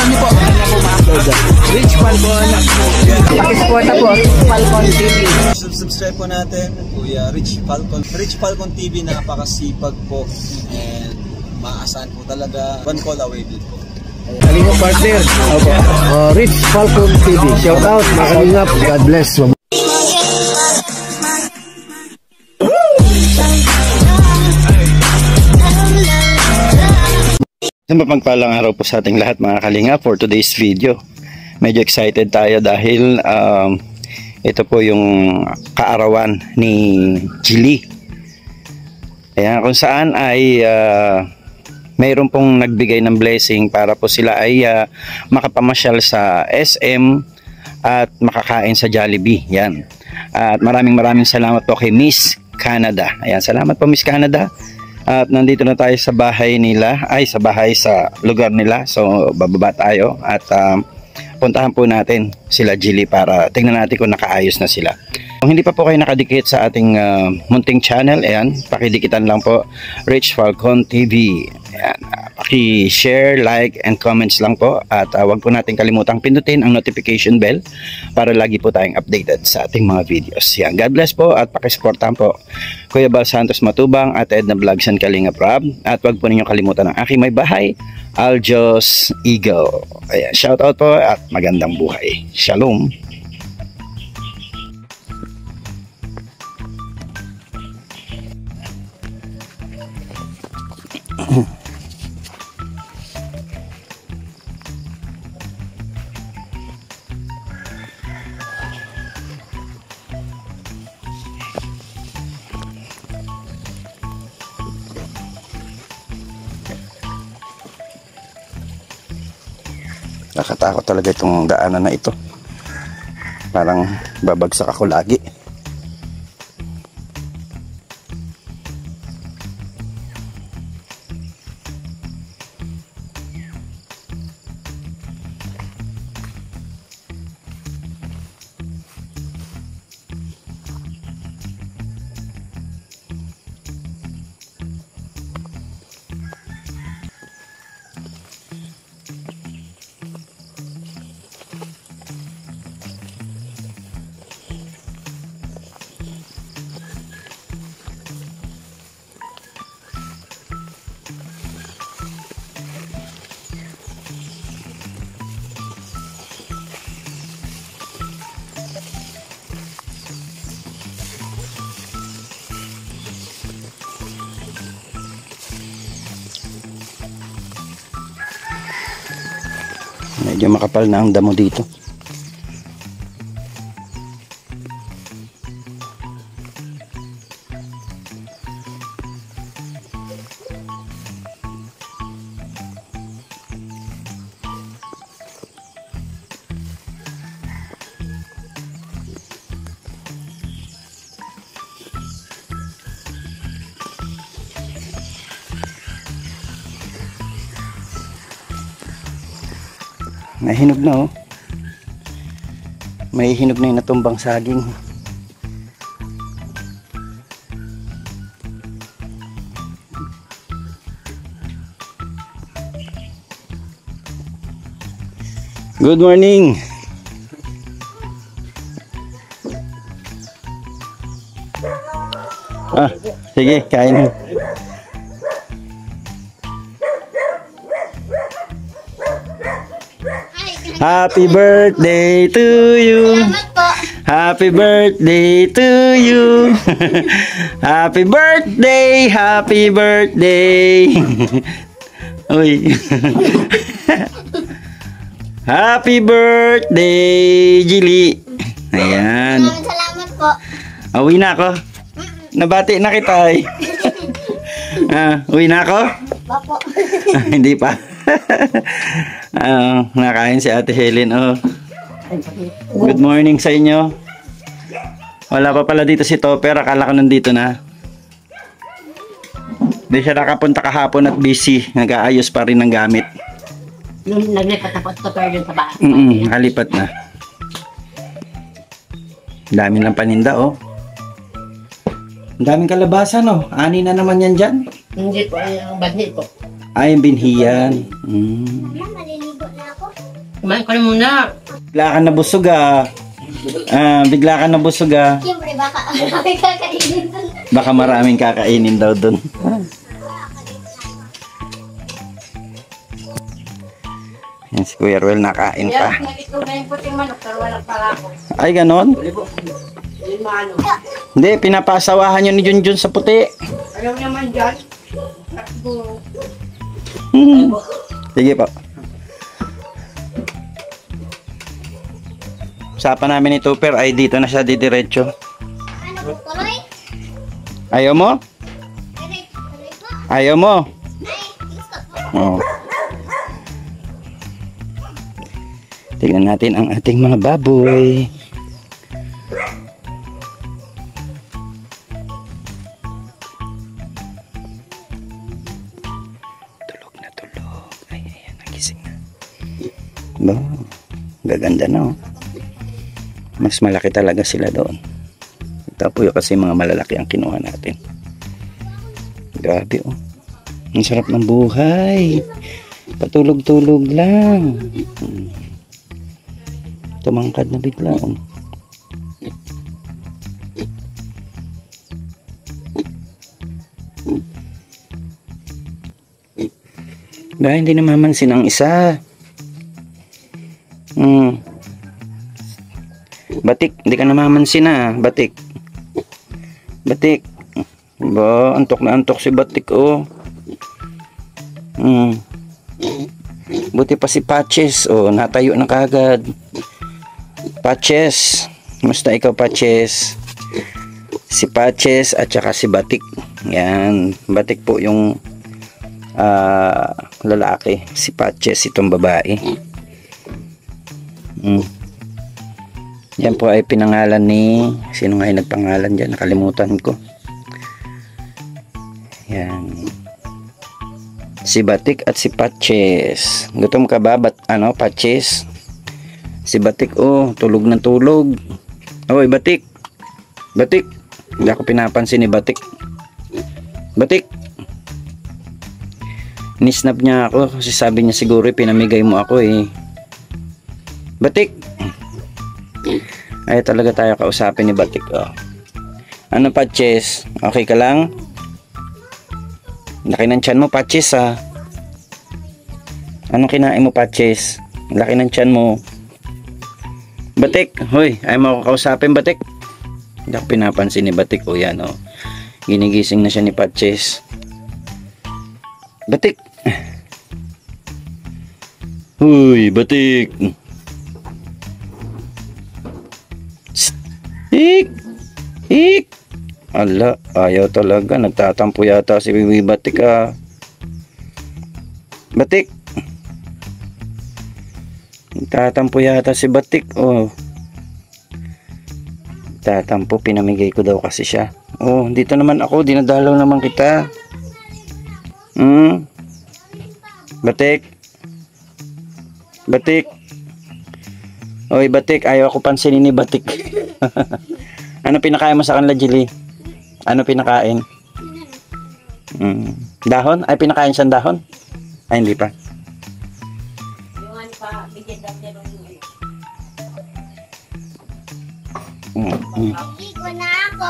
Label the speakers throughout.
Speaker 1: niyo po. Ano po ma-upload? Rich Falcon. Pakisuporta po. Rich Falcon TV.
Speaker 2: Subscribe po natin, Kuya Rich Falcon. Rich Falcon TV, napakasipag po. And maasahan po talaga. One call away din po.
Speaker 3: Kalingap partner. Okay. Rich Falcon TV. Shout out mga kalingap. God bless.
Speaker 4: Mapagpalang araw po sa ating lahat mga kalingap for today's video. Medyo excited tayo dahil ito po yung kaarawan ni Jilly. Ayan, kung saan ay mayroon pong nagbigay ng blessing para po sila ay makapamasyal sa SM at makakain sa Jollibee. Yan. At maraming salamat po kay Miss Canada. Ayan, salamat po Miss Canada. At nandito na tayo sa bahay nila, sa lugar nila. So bababa tayo at puntahan po natin sila Jilly para tingnan natin kung nakaayos na sila. Kung hindi pa po kayo nakadikit sa ating munting channel, ayan, pakidikitan lang po Rich Falcon TV. Ayan, paki-share, like, and comments lang po. At huwag po natin kalimutang pindutin ang notification bell para lagi po tayong updated sa ating mga videos. Ayan, God bless po at pakisuportahan po Kuya Bal Santos Matubang at Edna Vlogs and Kalingap Rob. At huwag po ninyong kalimutan ang aking may bahay, Aljos Eagle. Ayan, shout out po at magandang buhay. Shalom. Nakatakot talaga itong daanan na ito. Parang babagsak ako lagi. Medyo makapal na ang damo dito. May hinog na oh. May hinog na yung natumbang saging. Good morning. Sige, kain. Happy birthday to you. Happy birthday to you. Happy birthday, happy birthday. Uy. Happy birthday, Jilly. Ayan.
Speaker 5: Salamat po.
Speaker 4: Uwi na ako. Nabati na kita eh. Uwi na ako?
Speaker 5: Bapo.
Speaker 4: Hindi pa. Nakain si Ate Helen. Good morning sa inyo. Wala pa pala dito si Topper. Akala ko nandito na. Hindi siya nakapunta kahapon at busy. Nag-aayos pa rin ng gamit.
Speaker 5: Naglipat na po Topper dun sa bahay.
Speaker 4: Nakalipat na. Dami ng paninda oh. Ang daming kalabasa no. Ani na naman yan dyan.
Speaker 5: Hindi po, ay ang badnit po.
Speaker 4: Ay, yung binhiyan.
Speaker 5: Maliligo na ako. Kumain ka na muna.
Speaker 4: Bigla ka nabusog ah. Bigla ka nabusog ah.
Speaker 5: Siyempre, baka kami kakainin doon.
Speaker 4: Baka maraming kakainin daw dun. Yan si Kuya Ruel nakain pa.
Speaker 5: Yan, nalito na yung puting manok, pero walang palako.
Speaker 4: Ay, ganon?
Speaker 5: Yung mano.
Speaker 4: Hindi, pinapasawahan nyo ni Junjun sa puti.
Speaker 5: Ayaw naman dyan. Takbo.
Speaker 4: Sige po. Usapan namin ni Tupper ay dito na siya didiretso.
Speaker 5: Ano po, tuloy?
Speaker 4: Ayaw mo?
Speaker 5: Tuloy po.
Speaker 4: Ayaw mo?
Speaker 5: Ay, gusto po.
Speaker 4: Oo. Tingnan natin ang ating mga baboy. Tulog na tulog. Ay, ayan, nagising na. Ba, gaganda na oh. Mas malaki talaga sila doon. Ito po yung kasi mga malalaki ang kinuha natin. Grabe oh. Ang sarap ng buhay. Patulog-tulog lang. Tumangkad na bigla. Dahil hindi namamansin ang isa. Batik, hindi ka namamansin na. Batik. Batik. Ba, antok na antok si Batik oh. Buti pa si Patches. Oh, natayo na kagad. Patches. Musta ikaw, Patches? Si Patches at saka si Batik. Yan. Batik po yung lalaki. Si Patches itong babae. Yan po ay pinangalan ni... Sino nga yung nagpangalan dyan? Nakalimutan ko. Yan. Si Batik at si Patches. Gutom ka ba? Patches? Si Batik, oh, tulog ng tulog. Oy, Batik. Batik. Hindi ako pinapansin ni Batik. Batik. Nisnap niya ako kasi sabi niya siguro pinamigay mo ako eh. Batik. Ay, talaga tayo kausapin ni Batik, oh. Ano, Patches? Okay ka lang? Laki ng tiyan mo, Patches, ah. Anong kinain mo, Patches? Laki ng tiyan mo. Batik, hoy, ay mo ako kausapin, Batik. Hindi ako pinapansin ni Batik, o yan, o. Ginigising na siya ni Patches. Batik. Hoy, Batik. Ik. Ik. Ala, ayaw talaga. Nagtatampo yata si Bibi Batik, ah. Batik. Tatampo yata si Batik, oh. Tatampo, pinamigay ko daw kasi siya. Oh, dito naman ako, dinadalaw naman kita. Batik. Batik. Oy, Batik, ayaw ako pansinin ni Batik. Ano pinakain mo sa kanila, Jilly? Ano pinakain? Dahon? Ay, pinakain siyang dahon? Ay, hindi pa.
Speaker 5: Igo na ako.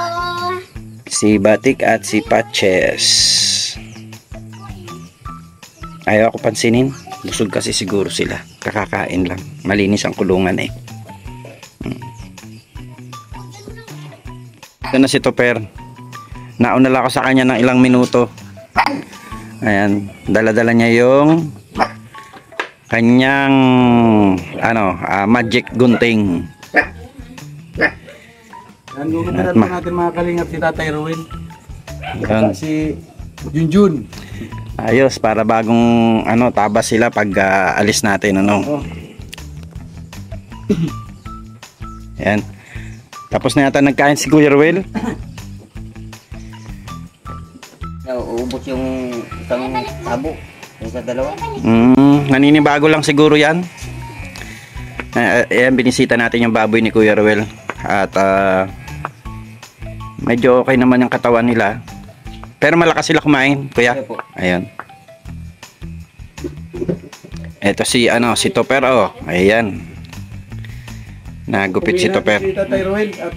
Speaker 4: Si Batik at si Patches. Ayaw ako pansinin. Busog kasi siguro sila. Kakakain lang. Malinis ang kulungan eh. Ito na si Tupper. Nauna lang ako sa kanya ng ilang minuto. Ayan. Dala-dala niya yung kanyang magic gunting.
Speaker 2: Nandun na natin mga kalingap si Tatay Ruel.
Speaker 4: Yan.
Speaker 2: Si Junjun.
Speaker 4: Ayos, para bagong tabas sila pag alis natin, Yan. Tapos na yata nagkain si Kuya Ruel.
Speaker 1: Uubos yung isang tabo. Yung sa dalawa.
Speaker 4: Naninibago lang siguro yan. Ayan, binisita natin yung baboy ni Kuya Ruel. At medyo okay naman yung katawan nila. Pero malakas sila kumain, Kuya. Ayan. Ito si si Topper oh. Ayan. Nagupit si Topper.
Speaker 3: Si Tatay Roel at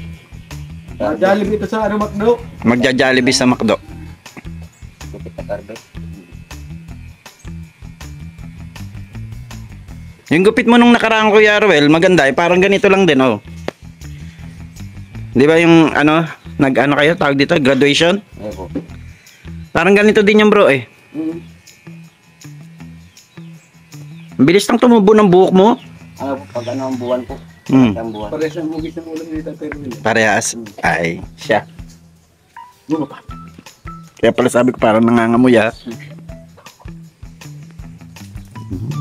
Speaker 3: Jollibee ito sa Macdo.
Speaker 4: Magja-Jollibee sa Macdo. Yung gupit mo nung nakaraan, Kuya Roel, maganda eh. Parang ganito lang din oh. Di ba yung nag-ano kayo, tawag dito, graduation?
Speaker 2: Opo.
Speaker 4: Parang ganito din yung bro eh. Ang bilis lang tumubo ng buhok mo.
Speaker 2: Ano po, pag ang buwan po.
Speaker 4: Hmm.
Speaker 2: Ang buwan.
Speaker 3: Parehas ang mugis ng ulam ni Tatay Roel.
Speaker 4: Parehas. Ay, siya. Kaya pala sabi ko parang nangangamoy ah.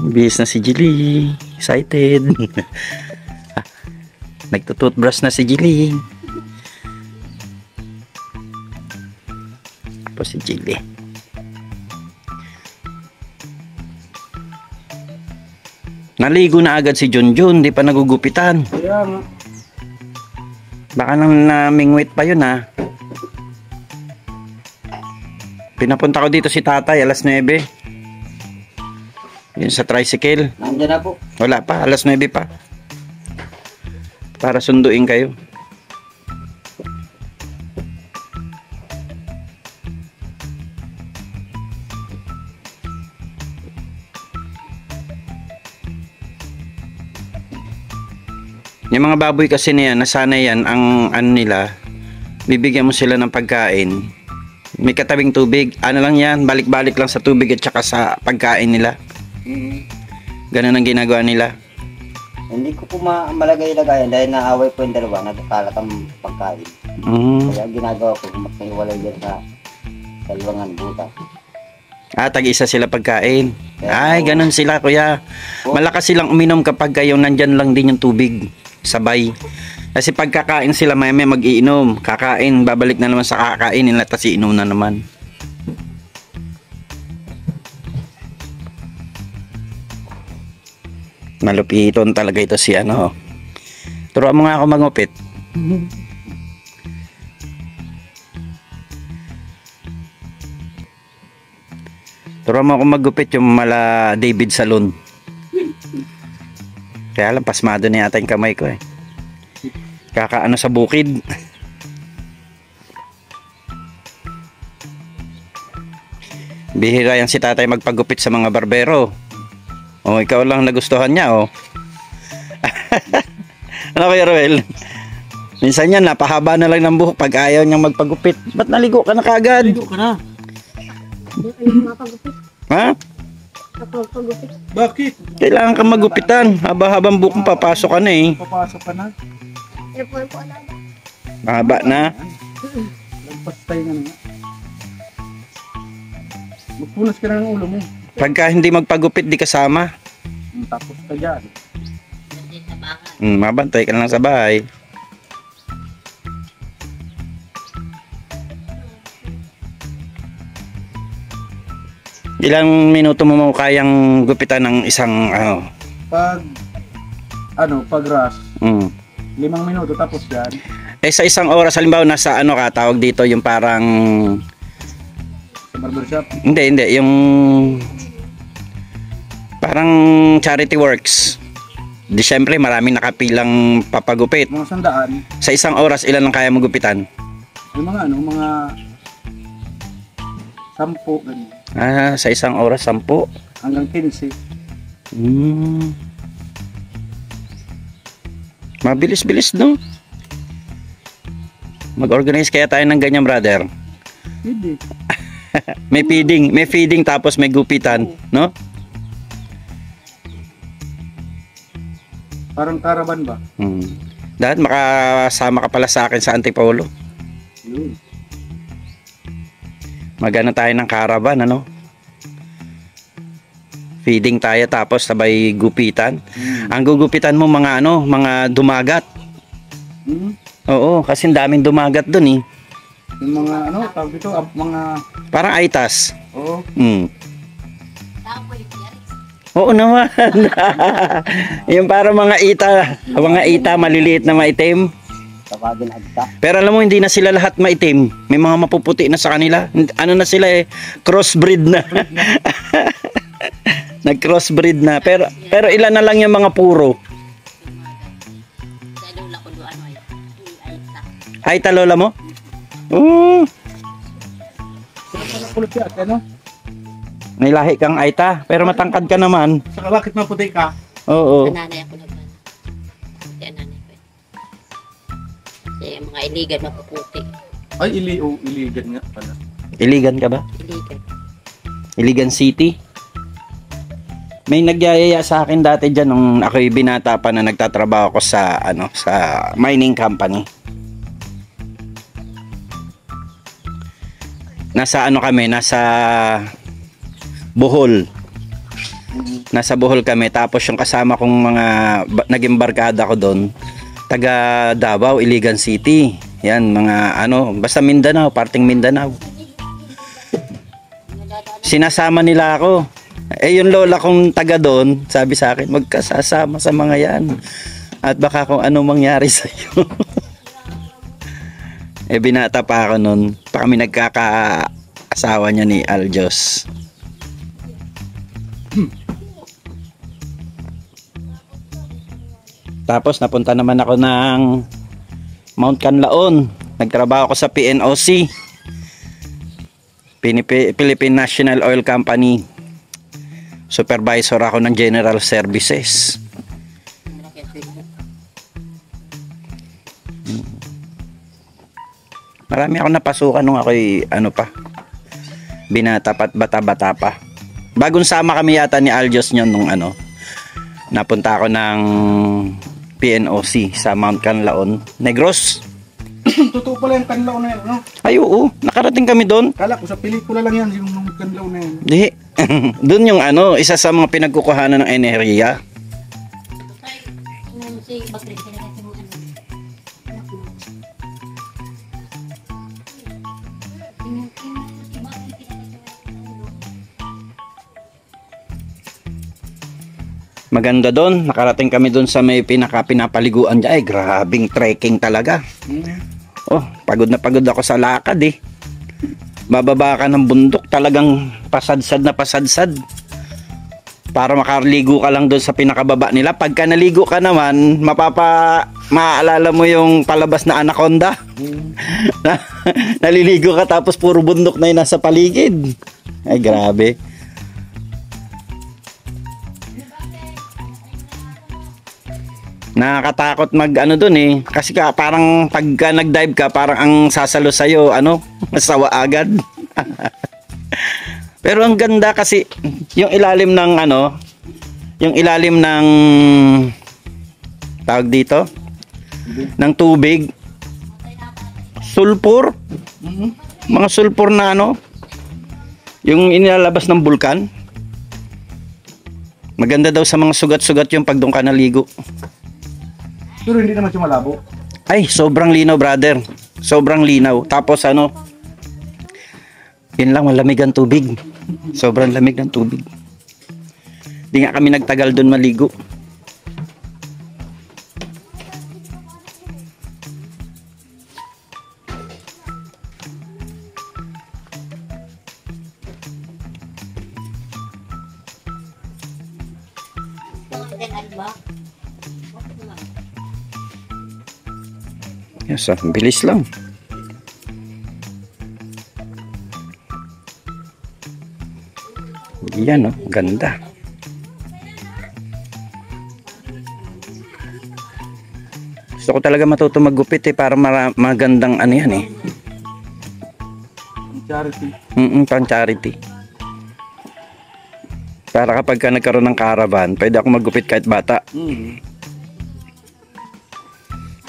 Speaker 4: Bilis na si Jilly. Excited. Nagtututbrush na si Jilly. Po si Jilly. Naligo na agad si Junjun, di pa nagugupitan.
Speaker 3: Kaya nga.
Speaker 4: Baka nang namingwit pa yun ha. Pinapunta ko dito si tatay alas 9. Yun sa tricycle.
Speaker 2: Nandiyan na po.
Speaker 4: Wala pa, alas 9 pa. Para sunduin kayo. Yung mga baboy kasi niyan, nasanay yan, ang nila, bibigyan mo sila ng pagkain. May katabing tubig, lang yan, balik-balik lang sa tubig at saka sa pagkain nila. Ganun ang ginagawa nila.
Speaker 6: Hindi ko po malagay-lagayan dahil naaway po yung dalawa, nagkakalat ang pagkain. Kaya ginagawa ko, magkaiwalay dyan sa dalawang butas.
Speaker 4: Tag-isa sila pagkain. Ay, ganun sila kuya. Malakas silang uminom kapag kayo nandyan lang din yung tubig. Sabay. Kasi pagkakain sila may mag-iinom. Kakain, babalik na naman sa kakain nila, tas iinom na naman. Malupiton talaga ito si Turuan mo nga ako magupit. Turuan mo ako magupit yung mala David Salon. Kaya lang pasmado na yata yung kamay ko eh. Kakaano sa bukid. Bihira yan si tatay magpagupit sa mga barbero. Ikaw lang nagustuhan niya Ano kaya Roel? Minsan yan napahaba na lang ng buhok pag ayaw niyang magpagupit. Ba't naligo ka na kagad?
Speaker 3: Ligo ka na.
Speaker 4: Ha?
Speaker 3: Bakit?
Speaker 4: Kailangan kang magupitan. Haba-habang buhok mo, papasok ka na eh.
Speaker 3: Papasok ka na.
Speaker 4: Mahaba na.
Speaker 3: Lampas tayo nga nga. Magpunas ka na ng ulo mo.
Speaker 4: Pagka hindi magpagupit, di kasama.
Speaker 3: Tapos ka dyan.
Speaker 4: Mabantay ka na lang sa bahay. Ilang minuto mo kayang gupitan ng isang
Speaker 3: Pag rush, 5 minuto tapos yan.
Speaker 4: sa isang oras halimbawa nasa ka tawag dito yung parang
Speaker 3: Sa barbershop.
Speaker 4: hindi yung parang charity works. Di syempre maraming nakapilang papagupit.
Speaker 3: Mga 100.
Speaker 4: Sa isang oras ilan ang kaya mo gupitan?
Speaker 3: Yung mga mga 10 ganyan.
Speaker 4: Sa isang oras 10.
Speaker 3: Hanggang 15.
Speaker 4: Mabilis-bilis no? Mag-organize kaya tayo ng ganyan brother.
Speaker 3: Hindi.
Speaker 4: May feeding tapos may gupitan, no?
Speaker 3: Parang caravan ba?
Speaker 4: Dahil makasama ka pala sa akin sa Antipolo.
Speaker 3: Yun.
Speaker 4: Magana tayo ng caravan, Feeding tayo tapos sabay gupitan. Ang gugupitan mo mga mga dumagat. Oo, kasi daming dumagat dun eh.
Speaker 3: Yung mga tawag dito, mga
Speaker 4: Parang aitas.
Speaker 3: oo.
Speaker 4: Oo naman. Yung parang mga ita maliliit na maitim.
Speaker 6: Tawagin agta.
Speaker 4: Pero alam mo hindi na sila lahat maitim. May mga mapuputi na sa kanila. Ano na sila crossbreed na. Nag-crossbreed na. Pero ilan na lang yung mga puro?
Speaker 7: Sa lola ko doon ay isa.
Speaker 4: Ay, talola mo? Oo.
Speaker 3: Kulot yan, ano?
Speaker 4: May lahi kang Aita. Pero matangkad ka naman.
Speaker 3: Saka bakit maputi ka?
Speaker 4: Oo.
Speaker 7: Nanay ako naman. Kasi nanay ko. Kasi yung mga iligan mapuputi.
Speaker 3: Ay, iligan nga pala.
Speaker 4: Iligan ka ba?
Speaker 7: Iligan.
Speaker 4: Iligan City. May nagyayaya sa akin dati diyan nung ako'y binata pa na nagtatrabaho ko sa sa mining company. Nasa kami, nasa Bohol. Nasa Bohol kami, tapos yung kasama kong mga naging barkada ko doon, taga Davao, Iligan City. Yan, mga basta Mindanao, parting Mindanao. Sinasama nila ako. Yung lola kong taga doon, sabi sa akin, magkasasama sa mga yan. At baka kung ano mangyari sa iyo. Binata pa ako noon. Pa kami nagkaka-asawa niya ni Aljos. Tapos napunta naman ako ng Mount Canlaon. Nagtrabaho ako sa PNOC. Philippine National Oil Company. Supervisor ako ng General Services. Marami ako napasukan nung ako'y binata pa at bata-bata pa. Bagong sama kami yata ni Aljos nyon nung napunta ako ng PNOC sa Mount Canlaon, Negros.
Speaker 3: Totoo pala yung Canlaon na yan, no?
Speaker 4: Ay, oo. Nakarating kami doon.
Speaker 3: Kala ko sa pelikula lang yan, yung Canlaon na yan.
Speaker 4: Di. Doon yung isa sa mga pinagkukuhanan ng enerhiya.
Speaker 7: Si Bakri, sila kasi mo
Speaker 4: Maganda doon. Nakarating kami doon sa may pinapaliguan dyan. Ay, grabing trekking talaga. Oh, pagod na pagod ako sa lakad eh. Bababa ka ng bundok, talagang pasadsad na pasadsad. Para makaligo ka lang doon sa pinakababa nila. Pagka naligo ka naman, maaalala mo yung palabas na Anaconda. Naliligo ka tapos puro bundok na yung nasa paligid. Ay, grabe. Nakakatakot doon eh. Kasi parang pagka nag-dive ka, parang ang sasalo sa'yo, masawa agad. Pero ang ganda kasi, yung ilalim ng yung ilalim ng tawag dito, ng tubig, sulfur, mga sulfur na yung inilalabas ng bulkan. Maganda daw sa mga sugat-sugat yung pag doon ka naligo.
Speaker 3: Pero hindi naman siya malabo.
Speaker 4: Ay, sobrang linaw, brother. Sobrang linaw. Tapos yun lang, malamig ang tubig. Sobrang lamig ng tubig. Di nga kami nagtagal doon maligo. Yes, bilis lang. Yan, ganda. Gusto ko talaga matuto maggupit para magandang yan eh.
Speaker 3: Charity.
Speaker 4: Pang charity. Para kapag ka nagkaroon ng caravan, pwede ako maggupit kahit bata.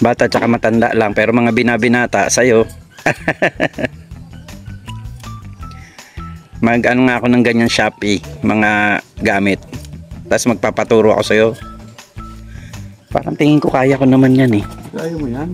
Speaker 4: Bata tsaka matanda lang, pero mga binabinata sa'yo. Mag-ano nga ako ng ganyan Shopee, mga gamit. Tapos magpapaturo ako sa'yo. Parang tingin ko kaya ko naman yan eh.
Speaker 3: Kaya mo yan?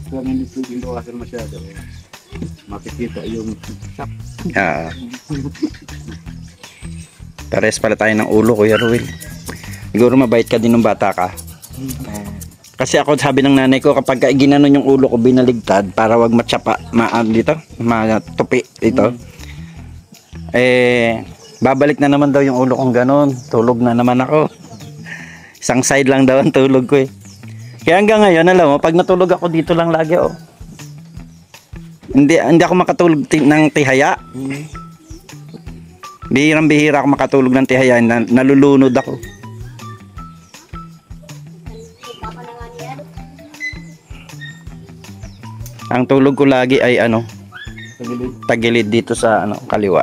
Speaker 3: Kung hindi pwedeng bawasan masyado, makikita yung shop.
Speaker 4: Ah. Pares pala tayo ng ulo, Kuya Ruel. Siguro mabait ka din ng bata ka. Kasi ako, sabi ng nanay ko, kapag ginanon yung ulo ko binaligtad para wag matsapa, dito, matupi ito. Babalik na naman daw yung ulo kong ganon. Tulog na naman ako. Isang side lang daw ang tulog ko eh. Kaya hanggang ngayon, alam mo, pag natulog ako dito lang lagi, oh. Hindi ako makatulog ng tihaya. Bihirang-bihira ako makatulog ng tihaya, nalulunod ako. Ang tulog ko lagi ay tagilid dito sa kaliwa.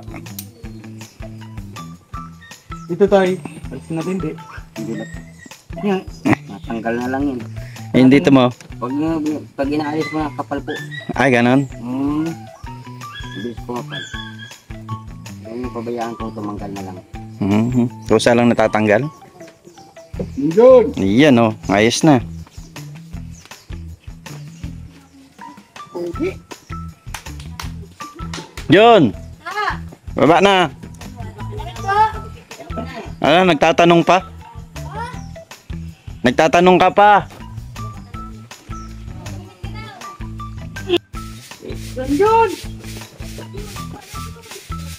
Speaker 3: Dito tayo. Alis natin, di.
Speaker 6: Hindi na. Yan. Natanggal na lang yun.
Speaker 4: Ayun dito mo.
Speaker 6: Pag inaalis mo na kapal po.
Speaker 4: Ay, ganon.
Speaker 6: Bilis po kapal. Ngayon pabayaan ko tumanggal na lang.
Speaker 4: Kusa lang natatanggal.
Speaker 3: Yun!
Speaker 4: Iyan oh, ayos na. John! Baba na. Ano, nagtatanong pa? Nagtatanong ka pa?
Speaker 5: John!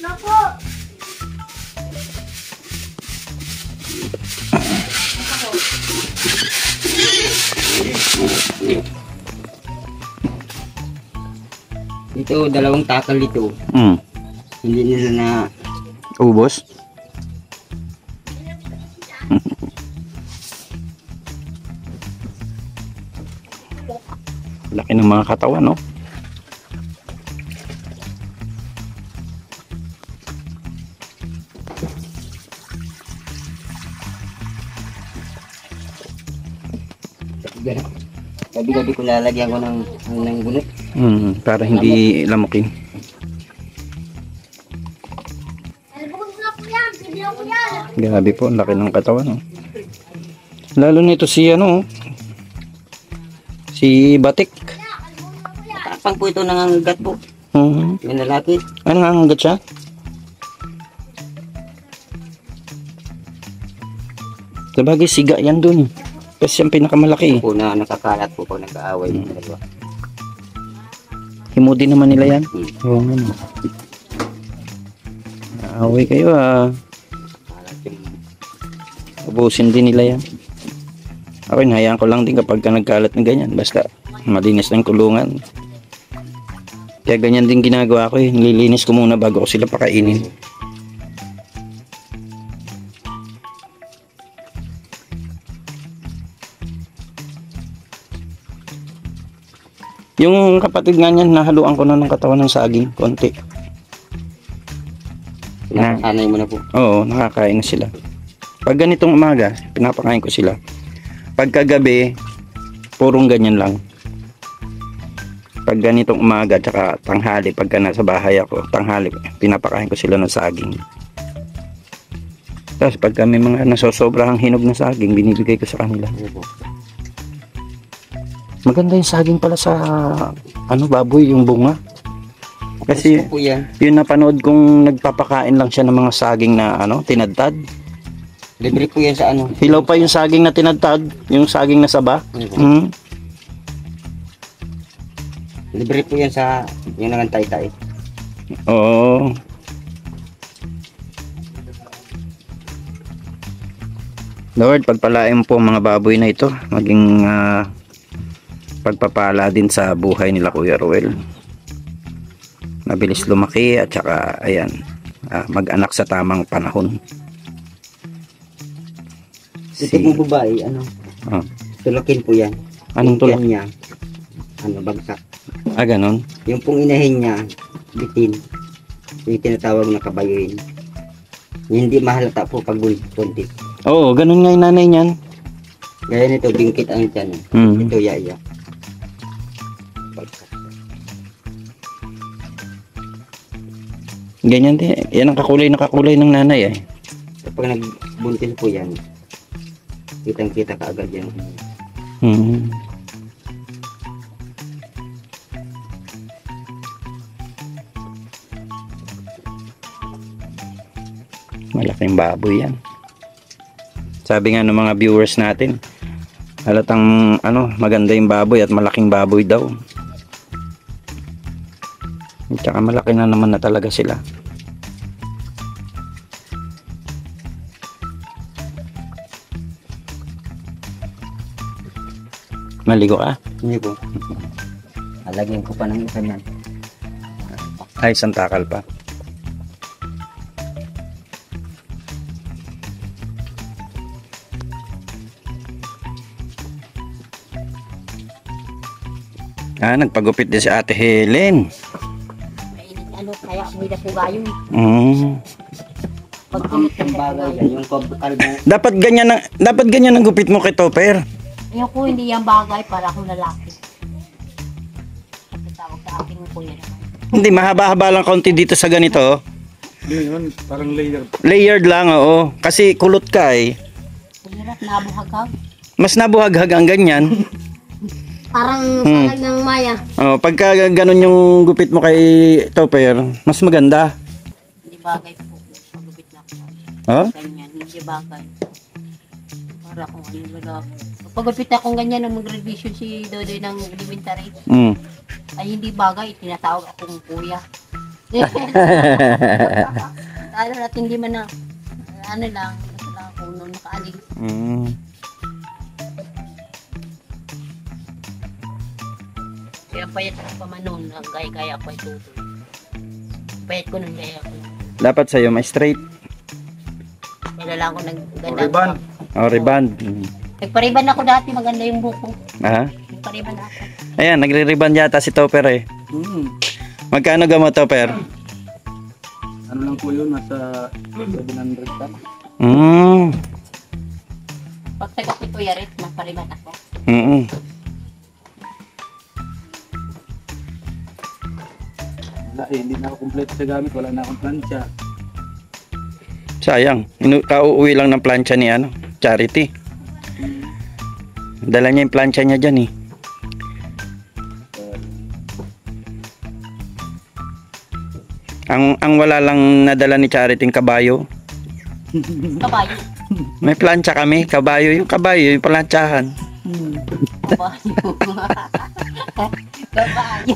Speaker 5: Nako!
Speaker 6: Dito, dalawang takal dito. Hindi nila na
Speaker 4: Ubos? Laki ng mga katawan, no?
Speaker 6: gabi-gabi ko lalagyan ko ng gunot.
Speaker 4: Para hindi lamukin. Grabe po, ang laki ng katawan, no? Lalo nito si si Batik.
Speaker 6: Tapang po ito nangangagat po. Yung lalaki.
Speaker 4: Ano nangangagat siya? Sabagay siga yan dun. Kasi yung pinakamalaki.
Speaker 6: Po na nakakalat po pag nag-aaway yung dalawa.
Speaker 4: Himudi naman nila yan. Oo nga. Naaway kayo Ubusin din nila yan. Ako hinahayaan ko lang din kapag nagkalat na ganyan. Basta malinis ng kulungan. Kaya ganyan din ginagawa ko nililinis ko muna bago ko sila pakainin. Yung kapatid nga niyan, nahaluan ko na ng katawan ng saging, konti.
Speaker 6: Nakakanay mo na po.
Speaker 4: Oo, nakakain na sila. Pag ganitong umaga, pinapakain ko sila. Pagkagabi, purong ganyan lang. Pag ganitong umaga, tsaka tanghali, pagka nasa bahay ako, tanghali, pinapakain ko sila ng saging. Tapos pagka may mga nasosobrahang hinog na saging, binibigay ko sa kanila. Maganda yung saging pala sa baboy, yung bunga. Kasi
Speaker 6: po yan.
Speaker 4: yun napanood kong nagpapakain lang siya ng mga saging na tinadtad.
Speaker 6: Libre po yan sa
Speaker 4: Hilaw pa yung saging na tinadtad, yung saging na saba.
Speaker 6: Libre po yan sa yung nangantay-tay.
Speaker 4: Oo. Lord, pagpalain po mga baboy na ito, maging pagpapala din sa buhay nila Kuya Ruel. Mabilis lumaki at saka ayan, mag-anak sa tamang panahon.
Speaker 6: Ito po babae, tulakin po yan.
Speaker 4: Anong tulak?
Speaker 6: Yung niya, bagsak.
Speaker 4: Ganon?
Speaker 6: Yung pong inahin niya, bitin. Yung tinatawag na kabayoin. Hindi mahalata po pag buntis.
Speaker 4: Oo, ganun nga yung nanay niyan.
Speaker 6: Gaya nito, bingkit ang tiyan. Ito, yaya.
Speaker 4: Ganyan din. Yan ang kakulay ng nanay
Speaker 6: Kapag nagbuntis po yan, kitang-kita kaagad yan.
Speaker 4: Malaking baboy yan. Sabi nga ng mga viewers natin, halatang maganda yung baboy at malaking baboy daw. At saka malaki na naman na talaga sila. Maligo ka?
Speaker 6: Hindi po. Alagyan ko pa ng isa yan.
Speaker 4: Ay, isang takal pa. Nagpagupit din si Ate Helen.
Speaker 7: Mainit kaya may dapugayon.
Speaker 6: Ang bagay yan, yung kalbo.
Speaker 4: Dapat ganyan ang gupit mo kay Topper.
Speaker 7: Ayoko, hindi yan bagay para akong lalaki. Tawag sa akin ko yan naman.
Speaker 4: Hindi, mahaba-haba lang kaunti dito sa ganito.
Speaker 2: Yun, parang layer.
Speaker 4: Layered lang, oo. Kasi kulot ka eh.
Speaker 7: Hirap, nabuhagag.
Speaker 4: Mas nabuhaghag ang ganyan.
Speaker 7: Parang salag ng maya.
Speaker 4: Oh, pagka ganun yung gupit mo kay Topper, mas maganda.
Speaker 7: Hindi bagay po. Pagupit na po.
Speaker 4: Oh?
Speaker 7: Ganyan, hindi bagay. Para kung ano lalaki. Pagupit akong ganyan nang mag-revision si Dodoy ng elementary. Ay hindi bagay, tinatawag akong kuya. Lalo natin hindi man na, ano lang, ako nung nakaaling. Kaya payat ako pa man noon, gaya-gaya ako ay tutoy. Payat ko nun, gaya ko.
Speaker 4: Dapat sa'yo may straight.
Speaker 7: Kaya lang ako nagganda.
Speaker 2: Reband.
Speaker 4: O reband.
Speaker 7: Nagpariban ako dati, maganda yung buko.
Speaker 4: Aha.
Speaker 7: Nagpariban ako.
Speaker 4: Ayan, nagre-reband yata si Topper eh. Magkano gamot, Topper?
Speaker 2: Ano lang po yun, nasa 700 pa.
Speaker 7: Pag taga si Kuya Rit, nagpariban ako.
Speaker 2: Wala eh, hindi na ako kompleto sa gamit, wala na akong plancha.
Speaker 4: Sayang. Kauuwi lang ng plancha ni Charity. Dala niya yung plancha niya dyan eh. Ang wala lang nadala ni Charity yung kabayo.
Speaker 7: Kabayo.
Speaker 4: May plancha kami, kabayo. Yung kabayo, yung plantsahan.
Speaker 7: Kabayo. Kabayo.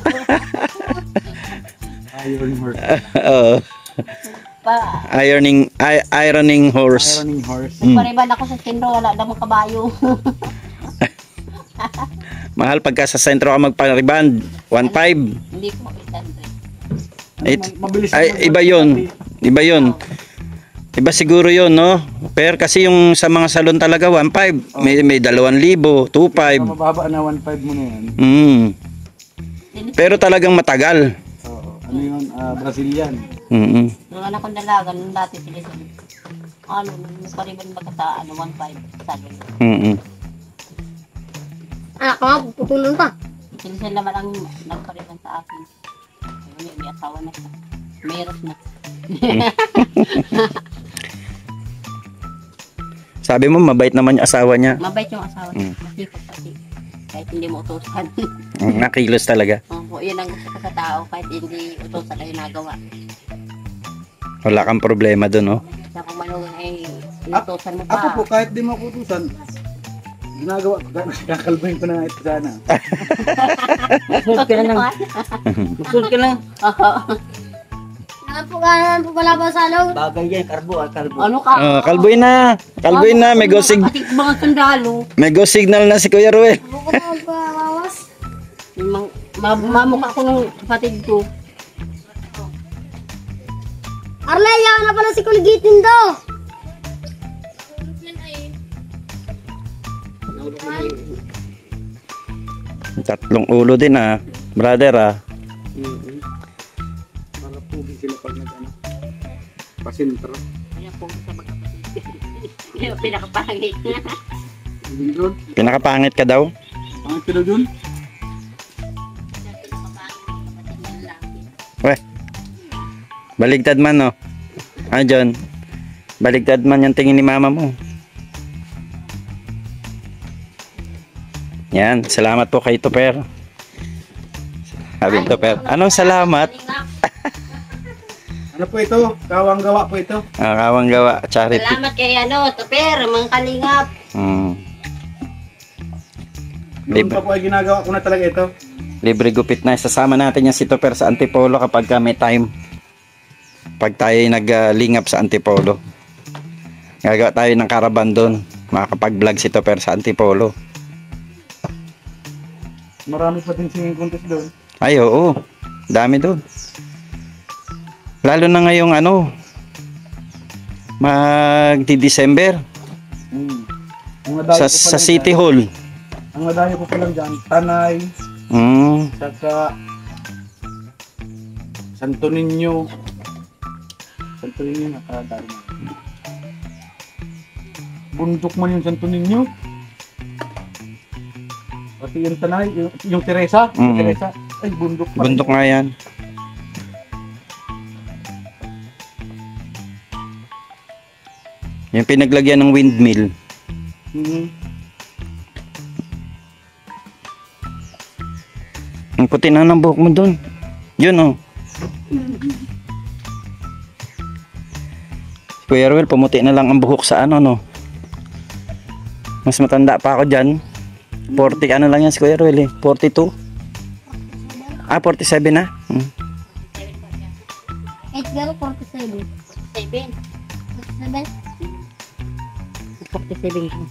Speaker 2: Ironing horse.
Speaker 4: Oo.
Speaker 7: Pa.
Speaker 4: Ironing horse.
Speaker 2: Ironing horse.
Speaker 7: Nagpariban ako sa sentro, wala namang kabayo.
Speaker 4: Mahal pagka sa sentro ka magpa-reband. 1.5.
Speaker 7: Hindi po, 800.
Speaker 2: Mabilis
Speaker 4: Ay, iba yun. Iba yun. Iba siguro yun, no? Pero kasi yung sa mga salon talaga, 1.5. May 2,000, 2.5.
Speaker 2: Mababa na 1.5 mo na yan.
Speaker 4: Pero talagang matagal.
Speaker 2: Oo. Ano yun? Brazilian.
Speaker 7: Nung anak kong dalaga, nung dati sila sa nung pariban magkata, 1.5 salon.
Speaker 5: Anak ko nga, putulong pa.
Speaker 7: Sila naman ang nagpariban sa akin. May asawa na siya. Meron na.
Speaker 4: Sabi mo, mabait naman yung asawa niya.
Speaker 7: Mabait yung asawa niya. Masipag pati. Kahit hindi mo utusan.
Speaker 4: Nakilos talaga.
Speaker 7: Opo, yun ang gusto ko sa tao. Kahit hindi utusan ay nagawa.
Speaker 4: Wala kang problema dun, no?
Speaker 7: Sa kung manugan ay inutusan mo pa.
Speaker 2: Ako po, kahit di mo ako utusan, ginagawa ko. Kakalbahin ko na nga ito sana.
Speaker 7: Magsulot ka na. Magsulot ka na.
Speaker 5: Napukanan po pala ba sa loob?
Speaker 6: Bagay yan, kalbo.
Speaker 7: Ano ka?
Speaker 4: Kalboy na. Kalboy na. May go
Speaker 7: Mga sandalo.
Speaker 4: may go signal na si Kuya Ruel.
Speaker 5: Ako ko magpawawas.
Speaker 7: Mamukha ko ng kapatid ko.
Speaker 5: Arley, yaw na pala si Kulgitin daw.
Speaker 4: Tatlong ulo din brother
Speaker 2: Para pugi sila pag pasintro.
Speaker 7: Kaya po sa magkapatid. Yung pinakapangit niya.
Speaker 2: Hindi doon.
Speaker 4: Pinakapangit ka daw.
Speaker 2: Ang kilo doon.
Speaker 4: Weh. Baligtad man, no? John. Baligtad man yung tingin ni mama mo. Yan. Salamat po kay Topper. Sabi ni Topper. Anong salamat?
Speaker 3: Ano po ito? Kawang gawa po ito.
Speaker 4: Kawang gawa, charity.
Speaker 7: Salamat kay Tuper, mga kalingap.
Speaker 3: Noon pa po ay ginagawa ko na talaga ito.
Speaker 4: Libre gupit na. Sasama natin yung si Topper sa Antipolo kapag may time. Pag tayo naglingap sa Antipolo. Gagawa tayo ng caravan doon. Makakapag-vlog si Topper sa Antipolo.
Speaker 3: Marami pa din singing contest doon.
Speaker 4: Ay, oo. Dami doon. Lalo na ngayong magdi-December. Sa City Hall.
Speaker 3: Ang madayo ko pa lang dyan, Tanay, saka Santo Niño. Santo Niño, nakadari na. Bundok man yung Santo Niño. Pati yung Tanay, yung Teresa. Teresa. Ay, bundok pa.
Speaker 4: Bundok nga yan. Yung pinaglagyan ng windmill. Ang puti na ng buhok mo doon. Yun oh. Kuya Ruel, pumuti na lang ang buhok sa no. Mas matanda pa ako dyan. 40 lang yan si Kuya Ruel eh. 42. 47 na.
Speaker 5: 8 garo, 47.
Speaker 7: 7.
Speaker 5: 47.
Speaker 7: 47 ko.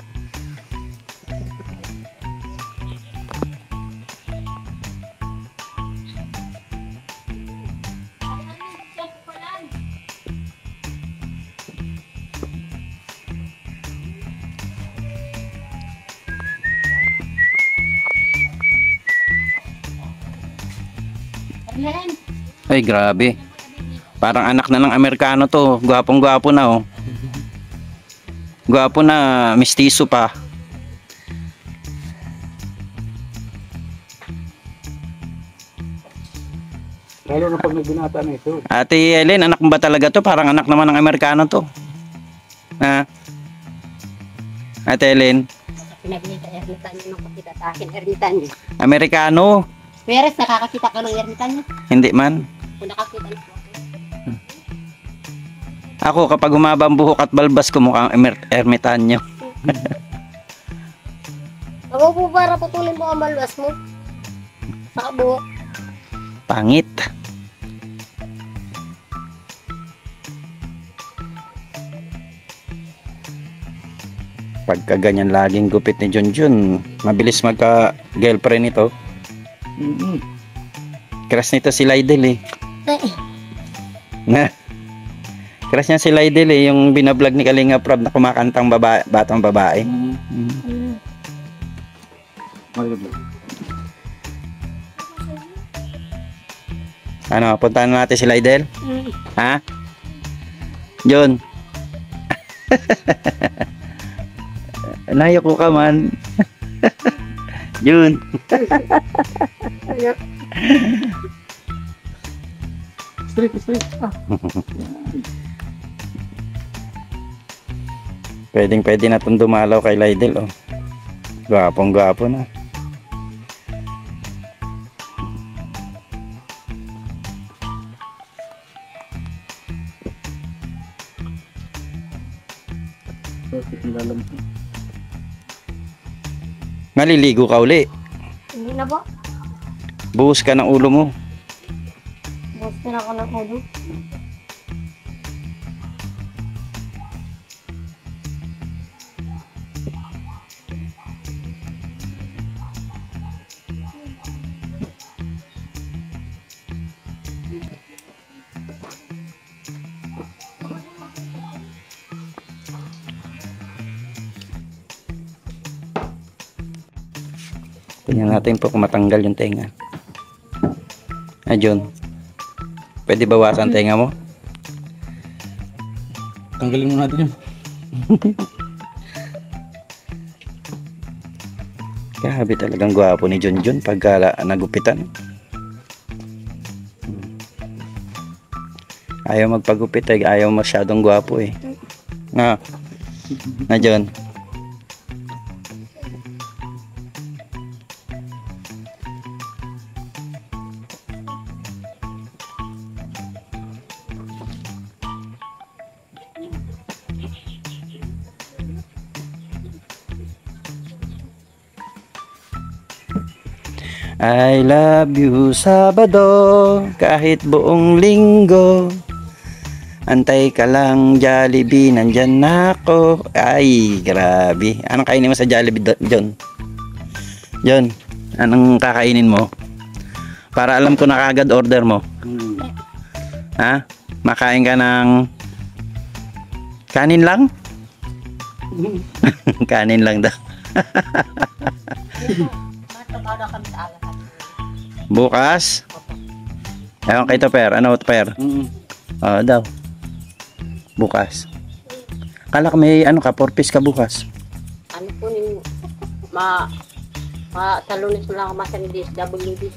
Speaker 4: Ay, grabe. Parang anak na ng Amerikano to. Gwapong-gwapo na oh. Gwapo na, mistiso pa.
Speaker 3: Lalo na pag nagbinata na ito.
Speaker 4: Ate Ellen, anak mo ba talaga to? Parang anak naman ng Amerikano to. Ha? Ate Ellen?
Speaker 7: Pinabili sa ermitan niyo nung kakita sa akin, ermitan niyo.
Speaker 4: Amerikano?
Speaker 7: Pero nakakakita ka ng ermitan niyo.
Speaker 4: Hindi man.
Speaker 7: Kung nakakita niyo.
Speaker 4: Ako, kapag humaba ang buhok at balbas ko, mukhang ermitanyo.
Speaker 5: Ako po para putulin mo ang balwas mo. Sa buhok.
Speaker 4: Pangit. Pagka ganyan laging gupit ni Junjun, mabilis magka-girlfriend ito. Crush nito si Lydel eh. Na. Crush niya si Lydel eh, yung binablog ni Kalinga Prab na kumakantang batang babae. Ano, puntahan natin si Lydel? Ha? John? Nayo ko ka man. Jun.
Speaker 3: Straight.
Speaker 4: Pwede na itong dumalaw kay Lydel oh. Gwapong-gwapo na. Maliligo ka uli.
Speaker 5: Hindi na po.
Speaker 4: Buhos ka ng ulo mo.
Speaker 5: Gusto na ako ng ulo.
Speaker 4: Tingnan natin po kung matanggal yung tenga. John, pwede bawasan tenga mo?
Speaker 3: Tanggalin mo natin yun.
Speaker 4: Grabe talagang gwapo ni Junjun pagka nagupitan. Ayaw magpagupit eh, ayaw masyadong gwapo eh. Na John. I love you Sabado, kahit buong linggo. Antay ka lang Jollibee, nandyan na ako. Ay, grabe. Anong kainin mo sa Jollibee, John? John, anong kakainin mo? Para alam ko na kagad order mo. Ha? Makain ka ng kanin lang? Kanin lang daw.
Speaker 7: Matapala kami sa alakan.
Speaker 4: Bukas? Ewan kay Per. Ano Per? Daw. Bukas. Kala ko may ano ka, 4 piece ka bukas.
Speaker 7: Ano po yung sa Lunes mo lang ako masang DSWD.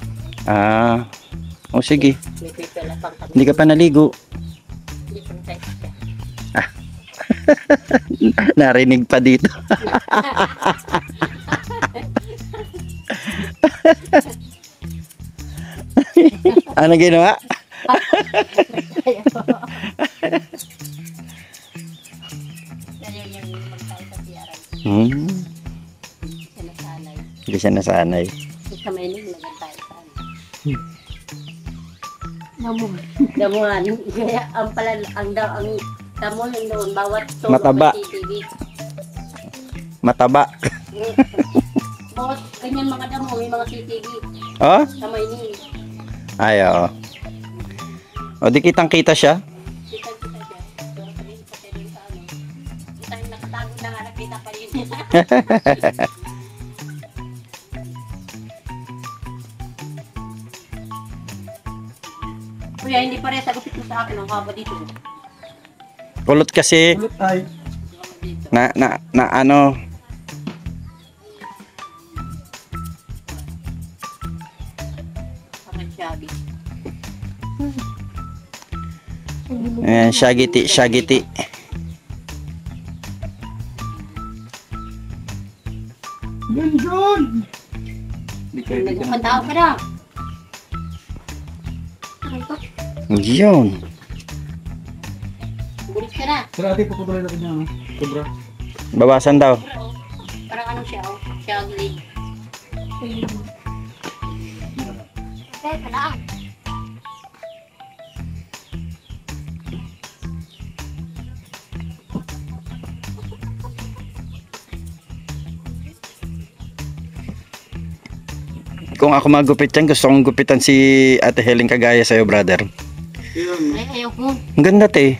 Speaker 4: O sige.
Speaker 7: May pipila pang kami.
Speaker 4: Hindi ka pa naligo.
Speaker 7: Hindi ko na siya.
Speaker 4: Narinig pa dito. Ano ginawa?
Speaker 7: Kaya yung magtayo sa PRI. Siya nasanay.
Speaker 4: Hindi siya nasanay.
Speaker 7: Sa Maynil, nagtayo sa ano. Damuhan. Kaya ang damuhan doon, bawat tulog
Speaker 4: Mataba.
Speaker 7: sa CCTV.
Speaker 4: Mataba.
Speaker 7: Bawat ganyan mga damo, may mga CCTV
Speaker 4: Oh?
Speaker 7: sa Maynil.
Speaker 4: Ay, oo. O, di kitang-kita siya.
Speaker 7: Kita-kita siya. Pero pa rin sa ano. Tayo nakatago na nga, nakita pa rin. Kuya, hindi pa rin sagupit mo sa akin ang haba dito.
Speaker 4: Kulot kasi.
Speaker 2: Ay.
Speaker 4: Na ano.
Speaker 7: Parang shabby.
Speaker 4: Ayan, shagiti.
Speaker 7: Nagpantao ka na. Ano ito?
Speaker 4: Yun.
Speaker 7: Bulis ka na.
Speaker 2: Sarati puputulin natin niya. Sobra.
Speaker 4: Bawasan daw.
Speaker 7: Parang ano siya, oh. Shaggy. Teka lang.
Speaker 4: Kung ako magupit yan, gusto kong gupitan si Ate Helen kagaya sa'yo, brother.
Speaker 7: Ay, ayoko.
Speaker 4: Ang ganda, te.